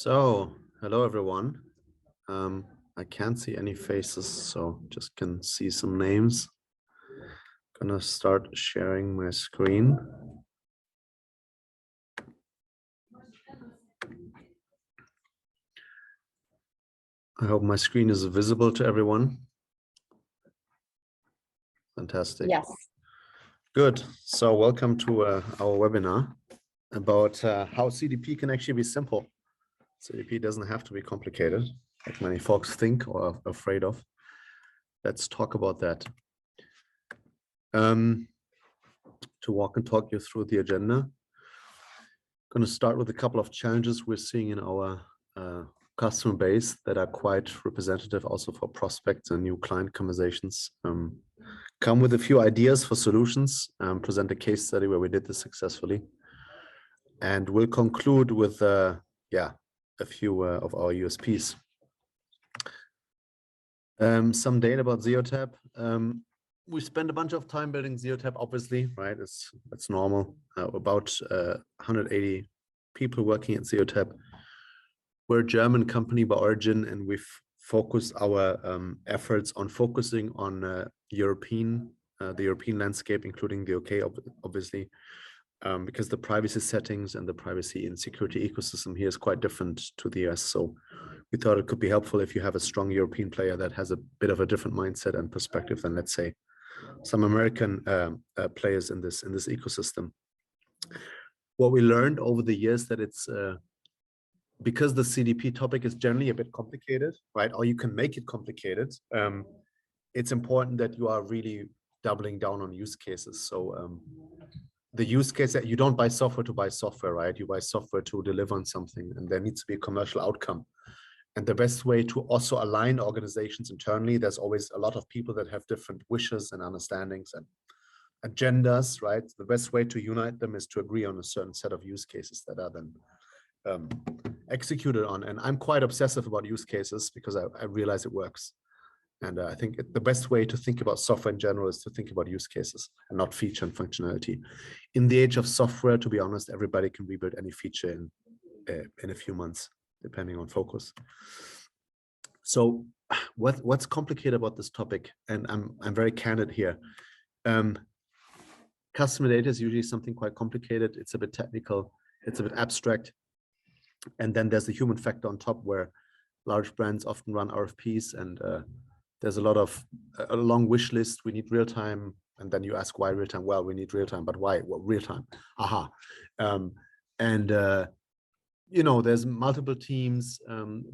Hello everyone. I can't see any faces, so just can see some names. Gonna start sharing my screen. I hope my screen is visible to everyone. Fantastic. Yes. Good. So welcome to our webinar about how CDP can actually be simple. CDP doesn't have to be complicated, like many folks think or are afraid of. Let's talk about that. To walk and talk you through the agenda. Going to start with a couple of challenges we're seeing in our customer base that are quite representative also for prospects and new client conversations. Come with a few ideas for solutions, present a case study where we did this successfully. And we'll conclude with a few of our USPs. Some data about Zeotap. We spent a bunch of time building Zeotap, obviously, right? It's normal. About 180 people working at Zeotap. We're a German company by origin, and we've focused our efforts on focusing on the European landscape, including the UK, obviously, because the privacy settings and the privacy and security ecosystem here is quite different to the US. So we thought it could be helpful if you have a strong European player that has a bit of a different mindset and perspective than, let's say, some American players in this ecosystem. What we learned over the years that it's because the CDP topic is generally a bit complicated, right? Or you can make it complicated. It's important that you are really doubling down on use cases. So the use case that you don't buy software to buy software, right? You buy software to deliver on something, and there needs to be a commercial outcome. And the best way to also align organizations internally, there's always a lot of people that have different wishes and understandings and agendas, right? The best way to unite them is to agree on a certain set of use cases that are then executed on. And I'm quite obsessive about use cases because I realize it works. And I think the best way to think about software in general is to think about use cases and not feature and functionality. In the age of software, to be honest, everybody can rebuild any feature in a few months, depending on focus. So what's complicated about this topic? And I'm very candid here. Customer data is usually something quite complicated. It's a bit technical. It's a bit abstract. And then there's the human factor on top, where large brands often run RFPs, and there's a long wish list. We need real time. And then you ask why real time? Well, we need real time, but why? Well, real time. Aha. There's multiple teams,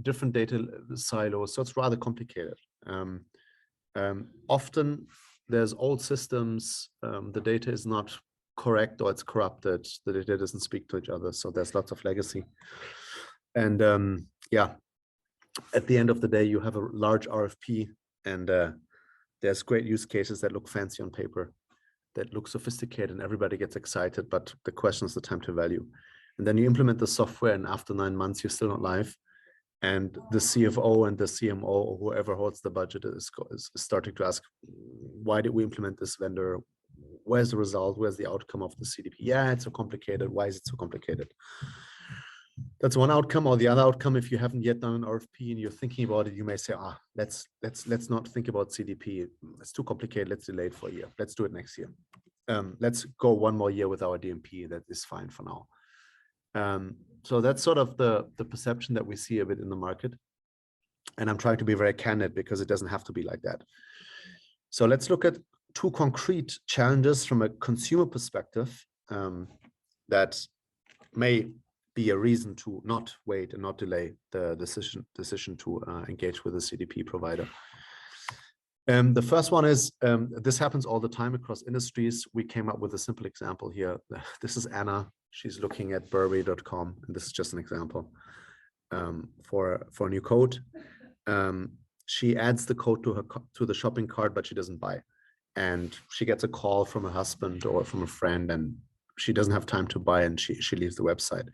different data silos, so it's rather complicated. Often there's old systems, the data is not correct or it's corrupted, the data doesn't speak to each other, so there's lots of legacy. And at the end of the day, you have a large RFP, and there's great use cases that look fancy on paper, that look sophisticated, and everybody gets excited, but the question is the time to value. And then you implement the software, and after 9 months, you're still not live. And the CFO and the CMO or whoever holds the budget is starting to ask, why did we implement this vendor? Where's the result? Where's the outcome of the CDP? Yeah, it's so complicated. Why is it so complicated? That's one outcome. Or the other outcome, if you haven't yet done an RFP and you're thinking about it, you may say, let's not think about CDP. It's too complicated. Let's delay it for a year. Let's do it next year. Let's go 1 more year with our DMP. That is fine for now. So that's sort of the perception that we see a bit in the market. And I'm trying to be very candid because it doesn't have to be like that. So let's look at 2 concrete challenges from a consumer perspective that may be a reason to not wait and not delay the decision to engage with a CDP provider. The first one is, this happens all the time across industries. We came up with a simple example here. This is Anna. She's looking at Burberry.com, and this is just an example for a new code. She adds the code to the shopping cart, but she doesn't buy. And she gets a call from her husband or from a friend, and she doesn't have time to buy, and she leaves the website.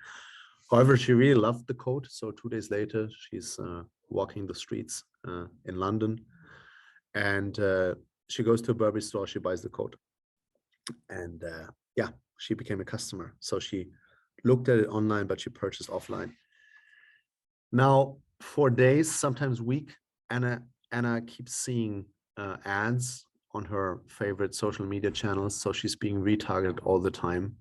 However, she really loved the code. So 2 days later, she's walking the streets in London, and she goes to a Burberry store, she buys the code. And she became a customer. So she looked at it online, but she purchased offline. Now, for days, sometimes week, Anna keeps seeing ads on her favorite social media channels. So she's being retargeted all the time,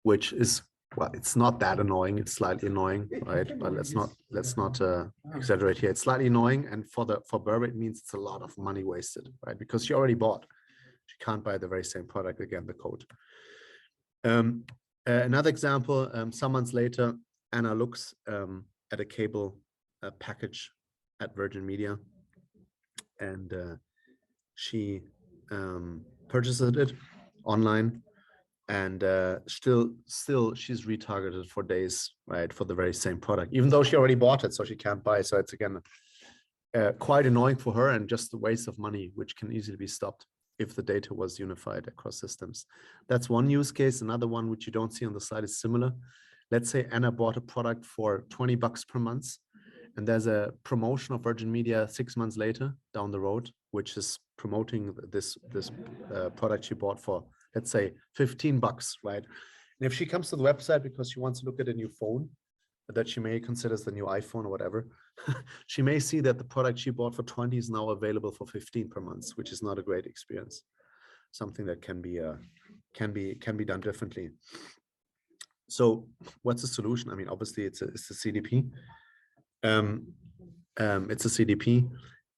which is, well, it's not that annoying. It's slightly annoying, right? But let's not exaggerate here. It's slightly annoying, and for Berber, it means it's a lot of money wasted, right? Because she already bought. She can't buy the very same product again, the code. Another example, some months later, Anna looks at a cable package at Virgin Media, and she purchases it online, and still she's retargeted for days, right, for the very same product, even though she already bought it, so she can't buy. So it's again quite annoying for her, and just a waste of money, which can easily be stopped if the data was unified across systems. That's one use case. Another one, which you don't see on the slide, is similar. Let's say Anna bought a product for $20 per month, and there's a promotion of Virgin Media 6 months later down the road, which is promoting this product she bought for, let's say, $15, right? And if she comes to the website because she wants to look at a new phone that she may consider as the new iPhone or whatever, she may see that the product she bought for 20 is now available for 15 per month, which is not a great experience. Something that can be done differently. So what's the solution? I mean, obviously it's a CDP. It's a CDP.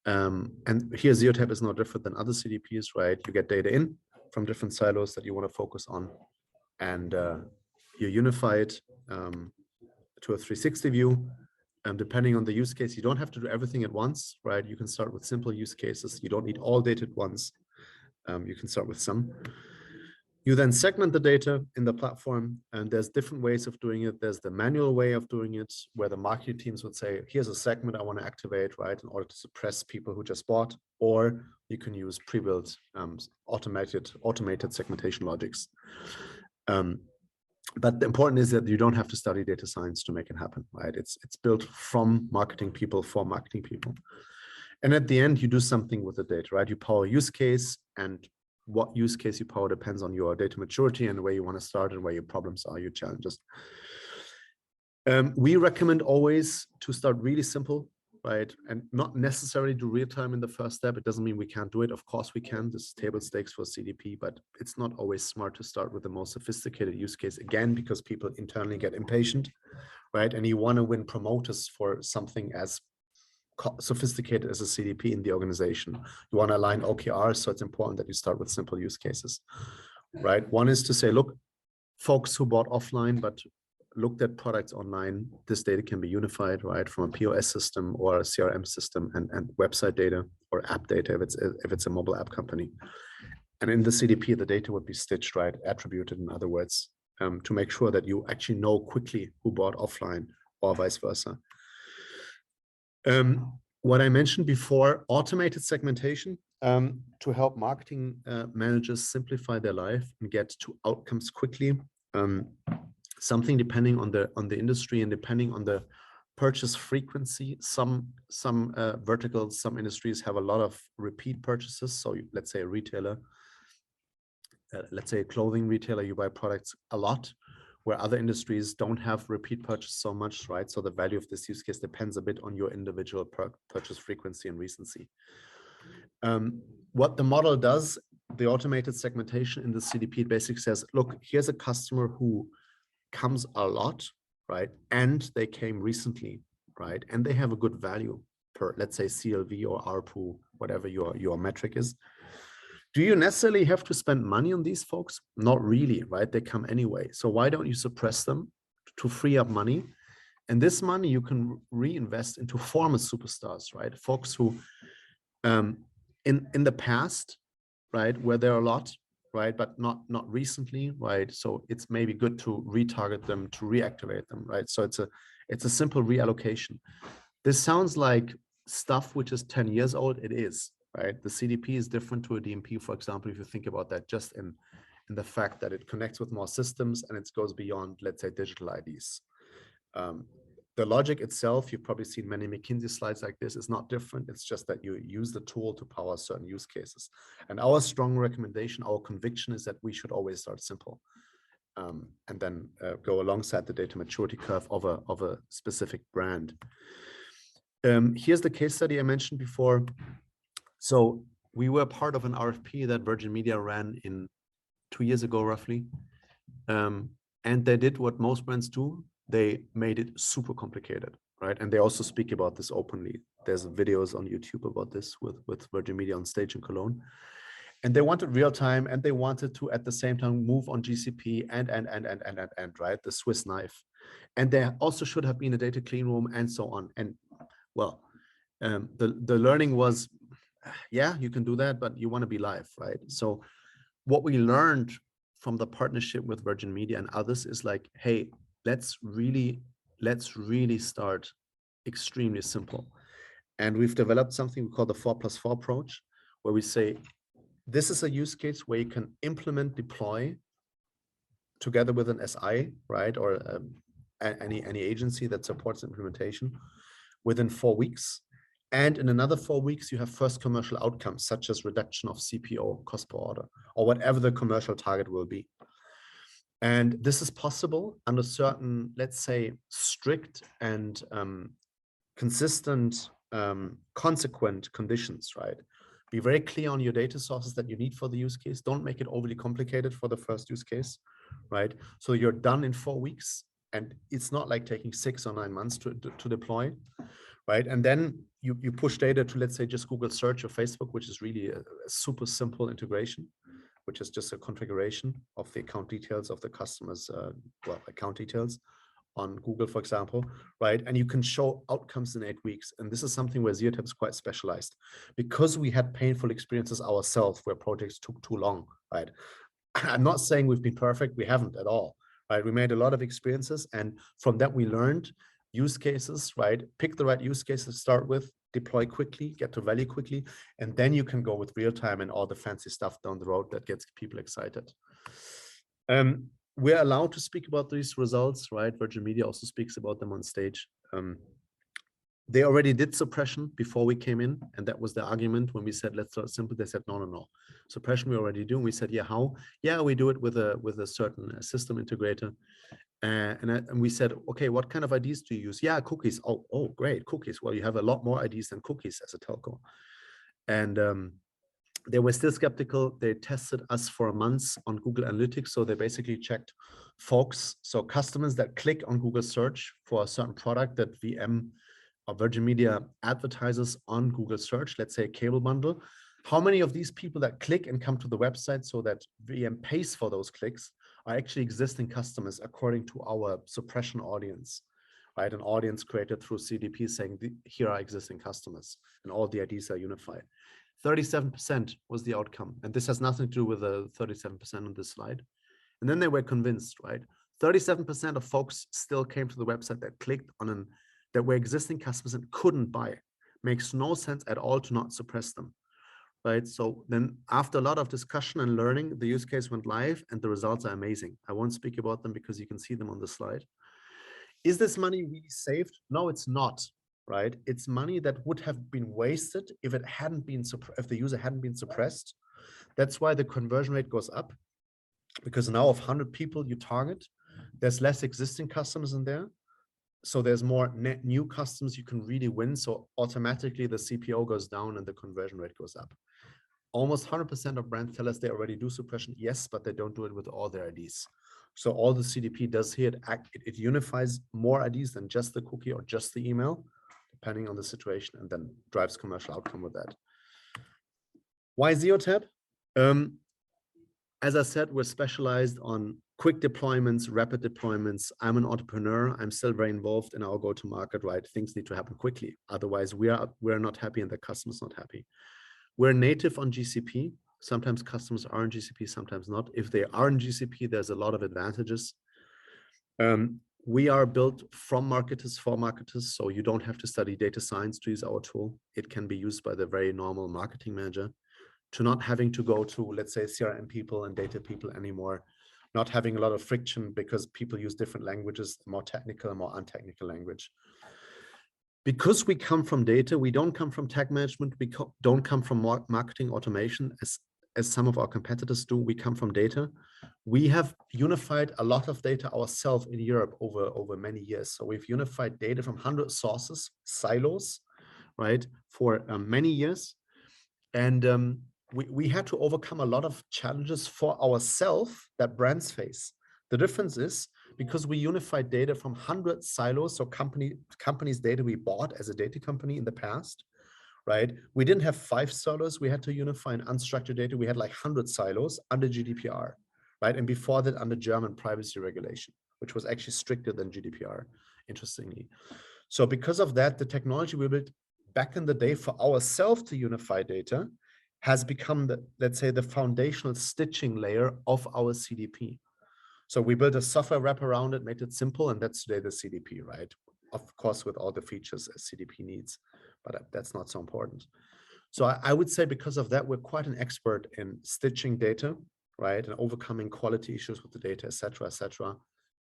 And here Zeotap is no different than other CDPs, right? You get data in from different silos that you want to focus on, and you unify it to a 360 view. Depending on the use case, you don't have to do everything at once, right? You can start with simple use cases. You don't need all data at once. You can start with some. You then segment the data in the platform, and there's different ways of doing it. There's the manual way of doing it, where the marketing teams would say, here's a segment I want to activate, right, in order to suppress people who just bought, or you can use pre-built automated segmentation logics. But the important is that you don't have to study data science to make it happen, right? It's built from marketing people for marketing people. And at the end, you do something with the data, right? You power a use case, and what use case you power depends on your data maturity and where you want to start and where your problems are, your challenges. We recommend always to start really simple, right? And not necessarily do real time in the first step. It doesn't mean we can't do it. Of course we can. This is table stakes for CDP, but it's not always smart to start with the most sophisticated use case, again, because people internally get impatient, right? And you want to win promoters for something as sophisticated as a CDP in the organization. You want to align OKRs, so it's important that you start with simple use cases, right? One is to say, look, folks who bought offline but looked at products online, this data can be unified, right, from a POS system or a CRM system, and website data or app data if it's a mobile app company. And in the CDP, the data would be stitched, right, attributed, in other words, to make sure that you actually know quickly who bought offline or vice versa. What I mentioned before, automated segmentation to help marketing managers simplify their life and get to outcomes quickly. Something depending on the industry and depending on the purchase frequency. Some verticals, some industries have a lot of repeat purchases. So let's say a retailer, let's say a clothing retailer, you buy products a lot, where other industries don't have repeat purchase so much, right? So the value of this use case depends a bit on your individual purchase frequency and recency. What the model does, the automated segmentation in the CDP, basically says, look, here's a customer who comes a lot, right? And they came recently, right? And they have a good value per, let's say, CLV or ARPU, whatever your metric is. Do you necessarily have to spend money on these folks? Not really, right? They come anyway. So why don't you suppress them to free up money? And this money you can reinvest into former superstars, right? Folks who in the past, right, where there are a lot, right, but not recently, right? So it's maybe good to retarget them, to reactivate them, right? So it's a simple reallocation. This sounds like stuff which is 10 years old. It is, right? The CDP is different to a DMP, for example, if you think about that, just in the fact that it connects with more systems and it goes beyond, let's say, digital IDs. The logic itself, you've probably seen many McKinsey slides like this, is not different. It's just that you use the tool to power certain use cases. And our strong recommendation, our conviction is that we should always start simple. and then go alongside the data maturity curve of a specific brand. Here's the case study I mentioned before. So we were part of an RFP that Virgin Media ran in 2 years ago, roughly. And they did what most brands do. They made it super complicated, right? And they also speak about this openly. There's videos on YouTube about this with Virgin Media on stage in Cologne. And they wanted real time, and they wanted to at the same time move on GCP and right, the Swiss knife. And there also should have been a data clean room and so on. And well, the learning was, yeah, you can do that, but you want to be live, right? So what we learned from the partnership with Virgin Media and others is like, hey, let's really start extremely simple. And we've developed something we call the 4+4 approach, where we say, this is a use case where you can implement, deploy together with an SI, right? Or any agency that supports implementation within 4 weeks. And in another 4 weeks, you have first commercial outcomes, such as reduction of CPO, cost per order, or whatever the commercial target will be. And this is possible under certain, let's say, strict and consistent, consequent conditions, right? Be very clear on your data sources that you need for the use case. Don't make it overly complicated for the first use case, right? So you're done in 4 weeks, and it's not like taking 6 or 9 months to deploy, right? And then you push data to, let's say, just Google search or Facebook, which is really a super simple integration, which is just a configuration of the account details of the customer's, account details on Google, for example, right? And you can show outcomes in 8 weeks. And this is something where Zeotap is quite specialized, because we had painful experiences ourselves where projects took too long, right? I'm not saying we've been perfect. We haven't at all, right? We made a lot of experiences, and from that we learned use cases, right? Pick the right use case to start with, deploy quickly, get to value quickly, and then you can go with real time and all the fancy stuff down the road that gets people excited. We're allowed to speak about these results, right? Virgin Media also speaks about them on stage. They already did suppression before we came in, and that was the argument when we said, let's start simple. They said, no. Suppression we already do. And we said, yeah, how? Yeah, we do it with a certain system integrator. And we said, okay, what kind of IDs do you use? Yeah, cookies. Oh, great, cookies. Well, you have a lot more IDs than cookies as a telco. And they were still skeptical. They tested us for a month on Google Analytics. So they basically checked folks, so customers that click on Google search for a certain product that VM or Virgin Media advertises on Google search, let's say a cable bundle. How many of these people that click and come to the website so that VM pays for those clicks are actually existing customers according to our suppression audience, right? An audience created through CDP saying, here are existing customers, and all the IDs are unified. 37% was the outcome. And this has nothing to do with the 37% on this slide. And then they were convinced, right? 37% of folks still came to the website that clicked on that were existing customers and couldn't buy. Makes no sense at all to not suppress them, right? So then after a lot of discussion and learning, the use case went live and the results are amazing. I won't speak about them because you can see them on the slide. Is this money really saved? No, it's not, right? It's money that would have been wasted if it hadn't been, if the user hadn't been suppressed. That's why the conversion rate goes up, because now of 100 people you target, there's less existing customers in there. So there's more net new customers you can really win. So automatically the CPO goes down and the conversion rate goes up. Almost 100% of brands tell us they already do suppression. Yes, but they don't do it with all their IDs. So all the CDP does here, it unifies more IDs than just the cookie or just the email, depending on the situation, and then drives commercial outcome with that. Why Zeotap? As I said, we're specialized on quick deployments, rapid deployments. I'm an entrepreneur. I'm still very involved in our go-to-market, right? Things need to happen quickly. Otherwise, we're not happy and the customer's not happy. We're native on GCP. Sometimes customers are in GCP, sometimes not. If they are in GCP, there's a lot of advantages. We are built from marketers for marketers, so you don't have to study data science to use our tool. It can be used by the very normal marketing manager, to not having to go to, let's say, CRM people and data people anymore, not having a lot of friction because people use different languages, more technical and more untechnical language. Because we come from data, we don't come from tag management, we don't come from marketing automation, as some of our competitors do. We come from data. We have unified a lot of data ourselves in Europe over many years. So we've unified data from 100 sources, silos, right, for many years. And we had to overcome a lot of challenges for ourselves that brands face. The difference is because we unified data from 100 silos, so companies' data we bought as a data company in the past, right? We didn't have 5 silos. We had to unify in unstructured data. We had like 100 silos under GDPR, right? And before that, under German privacy regulation, which was actually stricter than GDPR, interestingly. So because of that, the technology we built back in the day for ourselves to unify data has become the, let's say, the foundational stitching layer of our CDP. So we built a software wrap around it, made it simple, and that's today the CDP, right? Of course, with all the features a CDP needs, but that's not so important. So I would say because of that, we're quite an expert in stitching data, right? And overcoming quality issues with the data, et cetera,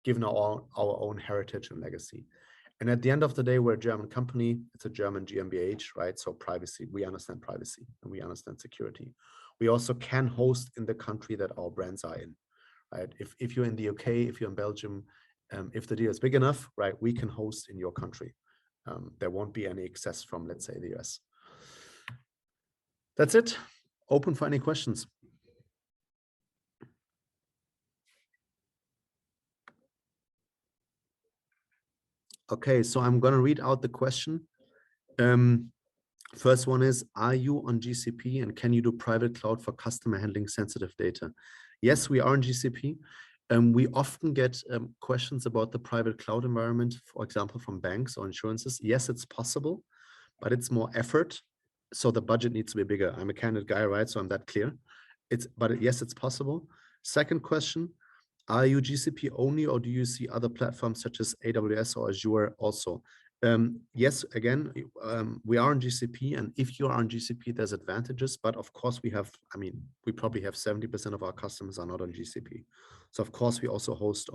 given our own heritage and legacy. And at the end of the day, we're a German company. It's a German GmbH, right? So privacy, we understand privacy and we understand security. We also can host in the country that our brands are in, right? If you're in the UK, if you're in Belgium, if the deal is big enough, right, we can host in your country. There won't be any access from, let's say, the US. That's it. Open for any questions. Okay, so I'm going to read out the question. First one is, are you on GCP and can you do private cloud for customer handling sensitive data? Yes, we are on GCP. We often get questions about the private cloud environment, for example, from banks or insurances. Yes, it's possible, but it's more effort. So the budget needs to be bigger. I'm a candid guy, right? So I'm that clear. But yes, it's possible. Second question, are you GCP only or do you see other platforms such as AWS or Azure also? Yes, again, we are on GCP, and if you are on GCP, there's advantages, but of course we have, I mean, we probably have 70% of our customers are not on GCP. So of course we also host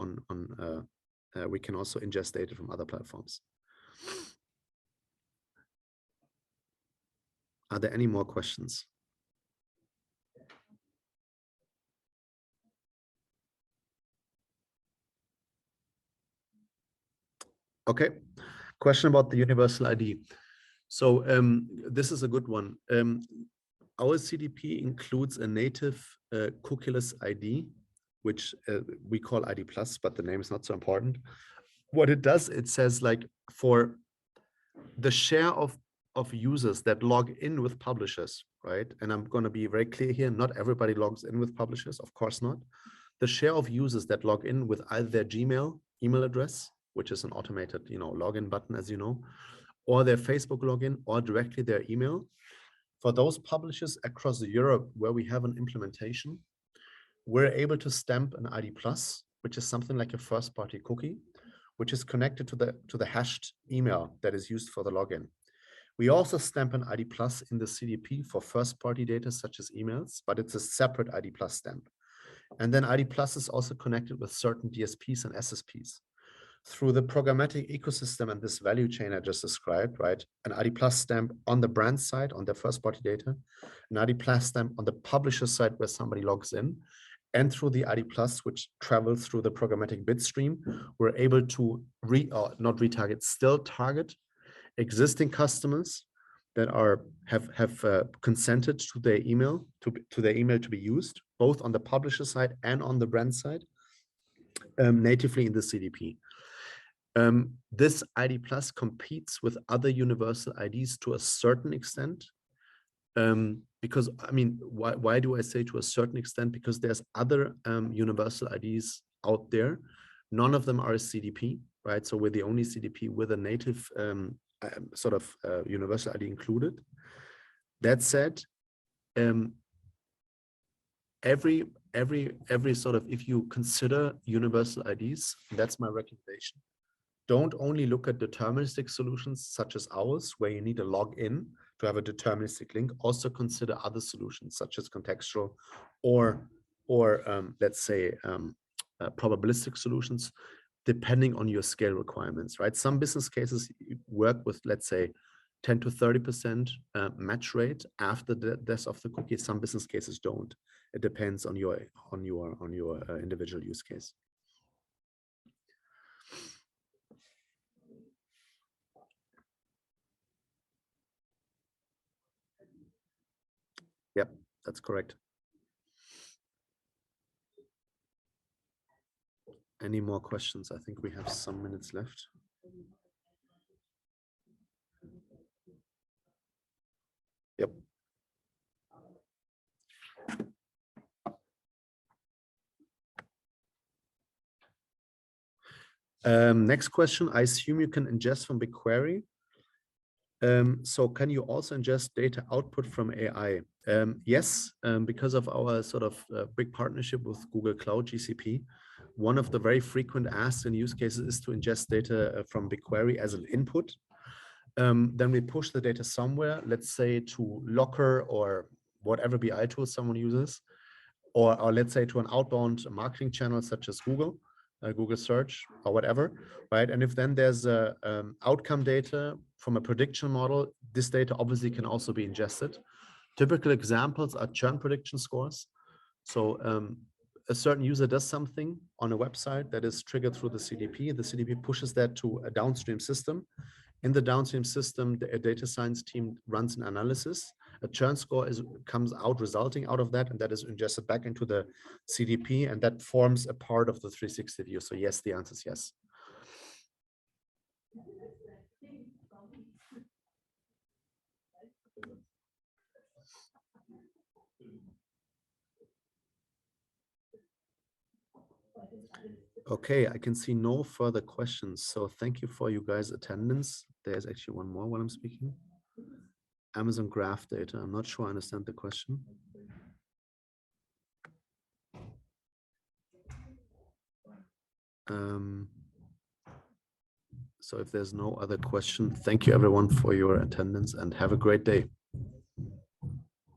we can also ingest data from other platforms. Are there any more questions? Okay, question about the universal ID. So this is a good one. Our CDP includes a native cookieless ID, which we call ID+, but the name is not so important. What it does, it says like for the share of users that log in with publishers, right? And I'm going to be very clear here, not everybody logs in with publishers, of course not. The share of users that log in with either their Gmail email address, which is an automated, login button, as you know, or their Facebook login, or directly their email. For those publishers across Europe where we have an implementation, we're able to stamp an ID+, which is something like a first-party cookie, which is connected to the hashed email that is used for the login. We also stamp an ID+ in the CDP for first-party data such as emails, but it's a separate ID+ stamp. And then ID+ is also connected with certain DSPs and SSPs. Through the programmatic ecosystem and this value chain I just described, right? An ID+ stamp on the brand side, on their first-party data, an ID+ stamp on the publisher side where somebody logs in, and through the ID+, which travels through the programmatic bid stream, we're able to still target existing customers that have consented to their email to be used, both on the publisher side and on the brand side, natively in the CDP. This ID+ competes with other universal IDs to a certain extent. Because, I mean, why do I say to a certain extent? Because there's other universal IDs out there. None of them are a CDP, right? So we're the only CDP with a native universal ID included. That said, every sort of, if you consider universal IDs, that's my recommendation. Don't only look at deterministic solutions such as ours, where you need a login to have a deterministic link. Also consider other solutions such as contextual or let's say probabilistic solutions, depending on your scale requirements, right? Some business cases work with, let's say, 10 to 30% match rate after the death of the cookie. Some business cases don't. It depends on your individual use case. Yep, that's correct. Any more questions? I think we have some minutes left. Yep. Next question. I assume you can ingest from BigQuery. So can you also ingest data output from AI? Yes, because of our sort of big partnership with Google Cloud GCP, one of the very frequent asks and use cases is to ingest data from BigQuery as an input. Then we push the data somewhere, let's say to Locker or whatever BI tool someone uses, or let's say to an outbound marketing channel such as Google search or whatever, right? And if then there's a outcome data from a prediction model, this data obviously can also be ingested. Typical examples are churn prediction scores. So a certain user does something on a website that is triggered through the CDP. The CDP pushes that to a downstream system. In the downstream system, the data science team runs an analysis. A churn score comes out resulting out of that, and that is ingested back into the CDP, and that forms a part of the 360 view. So yes, the answer is yes. Okay, I can see no further questions. So thank you for you guys' attendance. There's actually one more while I'm speaking. Amazon graph data. I'm not sure I understand the question. So if there's no other question, thank you everyone for your attendance and have a great day.